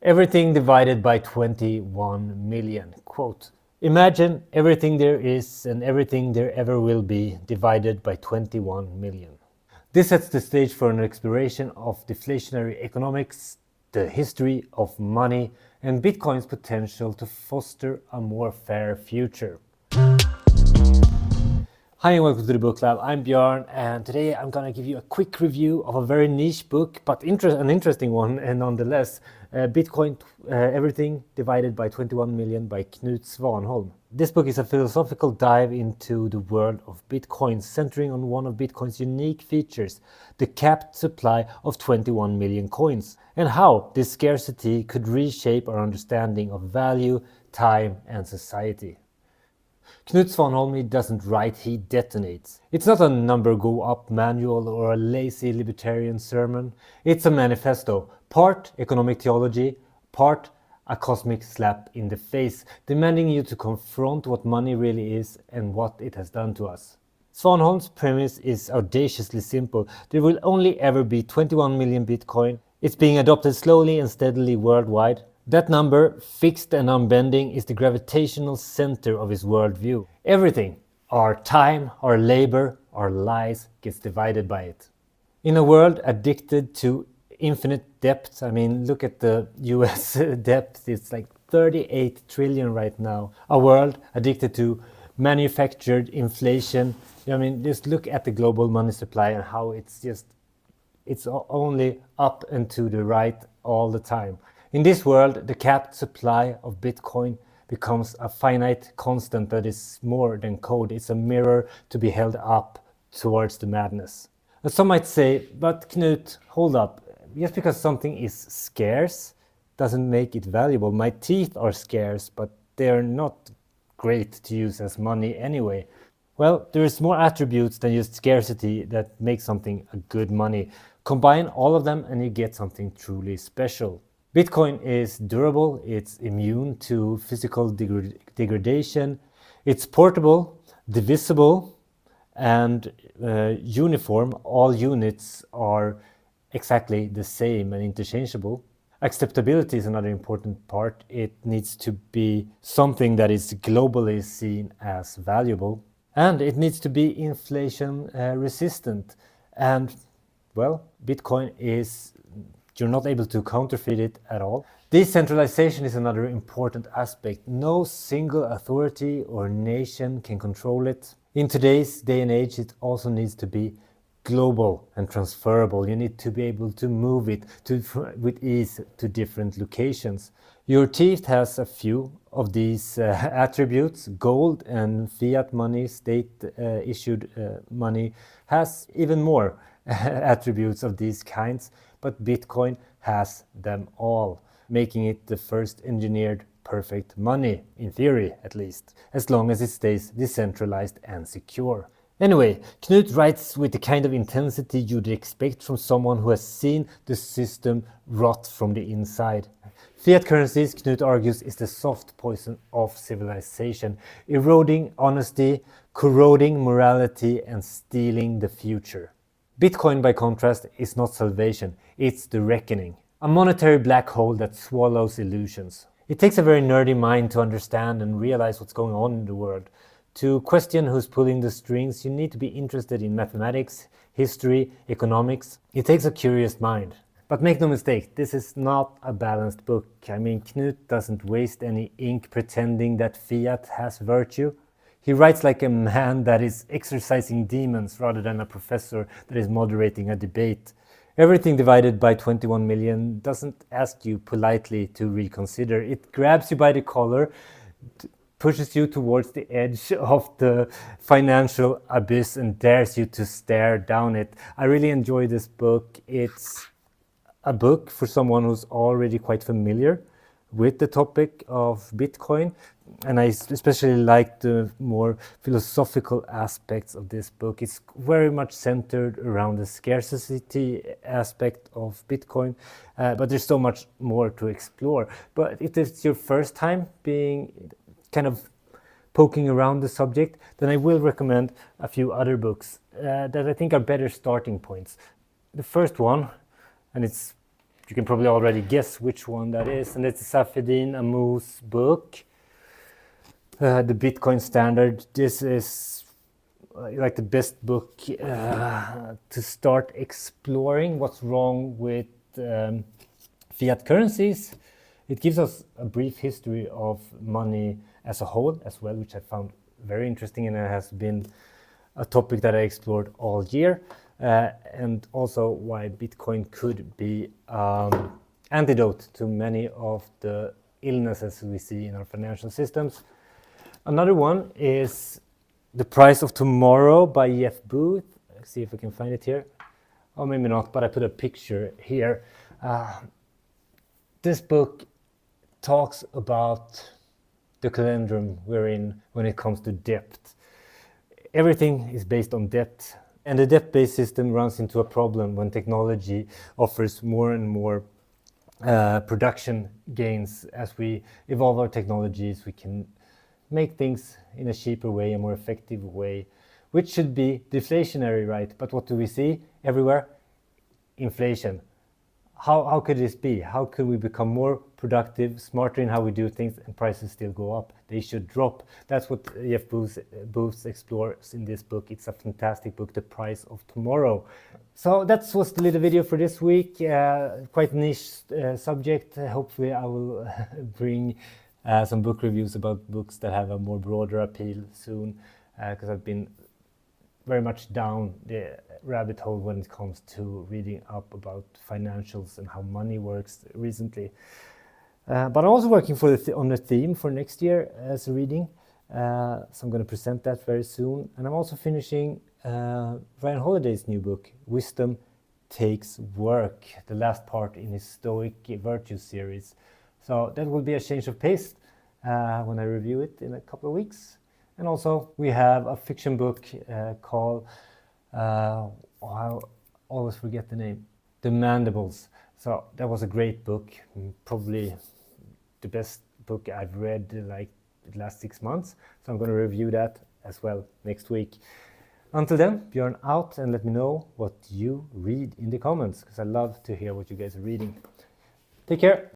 Everything divided by 21 million. Quote, imagine everything there is and everything there ever will be divided by 21 million. This sets the stage for an exploration of deflationary economics, the history of money, and Bitcoin's potential to foster a more fair future. Hi and welcome to the Book Lab. I'm Björn, and today I'm going to give you a quick review of a very niche book, but an interesting one nonetheless. Bitcoin, Everything Divided by 21 Million by Knut Svanholm. This book is a philosophical dive into the world of Bitcoin, centering on one of Bitcoin's unique features, the capped supply of 21 million coins, and how this scarcity could reshape our understanding of value, time, and society. Knut Svanholm doesn't write, he detonates. It's not a number go up manual or a lazy libertarian sermon. It's a manifesto, part economic theology, part a cosmic slap in the face, demanding you to confront what money really is and what it has done to us. Svanholm's premise is audaciously simple. There will only ever be 21 million Bitcoin. It's being adopted slowly and steadily worldwide. That number, fixed and unbending, is the gravitational center of his worldview. Everything, our time, our labor, our lives, gets divided by it. In a world addicted to infinite debt, look at the US debt, it's like 38 trillion right now. A world addicted to manufactured inflation. Just look at the global money supply and how it's only up and to the right all the time. In this world, the capped supply of Bitcoin becomes a finite constant that is more than code. It's a mirror to be held up towards the madness. And some might say, but Knut, hold up. Just because something is scarce doesn't make it valuable. My teeth are scarce, but they're not great to use as money anyway. Well, there's more attributes than just scarcity that make something a good money. Combine all of them and you get something truly special. Bitcoin is durable, it's immune to physical degradation, it's portable, divisible, and uniform. All units are exactly the same and interchangeable. Acceptability is another important part. It needs to be something that is globally seen as valuable. And it needs to be inflation resistant. And, well, Bitcoin is... You're not able to counterfeit it at all. Decentralization is another important aspect. No single authority or nation can control it. In today's day and age, it also needs to be global and transferable. You need to be able to move it with ease to different locations. Your teeth has a few of these attributes. Gold and fiat money, state-issued money, has even more attributes of these kinds, but Bitcoin has them all, making it the first engineered perfect money, in theory at least, as long as it stays decentralized and secure. Anyway, Knut writes with the kind of intensity you'd expect from someone who has seen the system rot from the inside. Fiat currencies, Knut argues, is the soft poison of civilization, eroding honesty, corroding morality, and stealing the future. Bitcoin, by contrast, is not salvation, it's the reckoning. A monetary black hole that swallows illusions. It takes a very nerdy mind to understand and realize what's going on in the world. To question who's pulling the strings, you need to be interested in mathematics, history, economics. It takes a curious mind. But make no mistake, this is not a balanced book. Knut doesn't waste any ink pretending that fiat has virtue. He writes like a man that is exorcising demons rather than a professor that is moderating a debate. Everything Divided by 21 Million doesn't ask you politely to reconsider. It grabs you by the collar, pushes you towards the edge of the financial abyss and dares you to stare down it. I really enjoy this book. It's a book for someone who's already quite familiar with the topic of Bitcoin, and I especially like the more philosophical aspects of this book. It's very much centered around the scarcity aspect of Bitcoin, but there's so much more to explore. But if it's your first time being kind of poking around the subject, then I will recommend a few other books that I think are better starting points. The first one, and it's You can probably already guess which one that is, and it's Safedin Amou's book, The Bitcoin Standard. This is like the best book to start exploring what's wrong with fiat currencies. It gives us a brief history of money as a whole as well, which I found very interesting, and it has been a topic that I explored all year, and also why Bitcoin could be antidote to many of the illnesses we see in our financial systems. Another one is The Price of Tomorrow by Jeff Booth. Let's see if we can find it here. Oh, maybe not, but I put a picture here. This book talks about the conundrum we're in when it comes to debt. Everything is based on debt, and the debt-based system runs into a problem when technology offers more and more production gains. As we evolve our technologies, we can make things in a cheaper way, a more effective way, which should be deflationary, right? But what do we see everywhere? Inflation. How could this be? How could we become more productive, smarter in how we do things, and prices still go up? They should drop. That's what Jeff Booth explores in this book. It's a fantastic book, The Price of Tomorrow. So that was the little video for this week. Quite niche subject. Hopefully I will bring some book reviews about books that have a more broader appeal soon, because I've been very much down the rabbit hole when it comes to reading up about financials and how money works recently. But I'm also working on a theme for next year as a reading, so I'm going to present that very soon. And I'm also finishing Ryan Holiday's new book, Wisdom Takes Work, the last part in his Stoic Virtues series. So that will be a change of pace when I review it in a couple of weeks. And also we have a fiction book called, I always forget the name, The Mandibles. So that was a great book, probably the best book I've read like the last 6 months. So I'm going to review that as well next week. Until then, Björn out, and let me know what you read in the comments, because I love to hear what you guys are reading. Take care.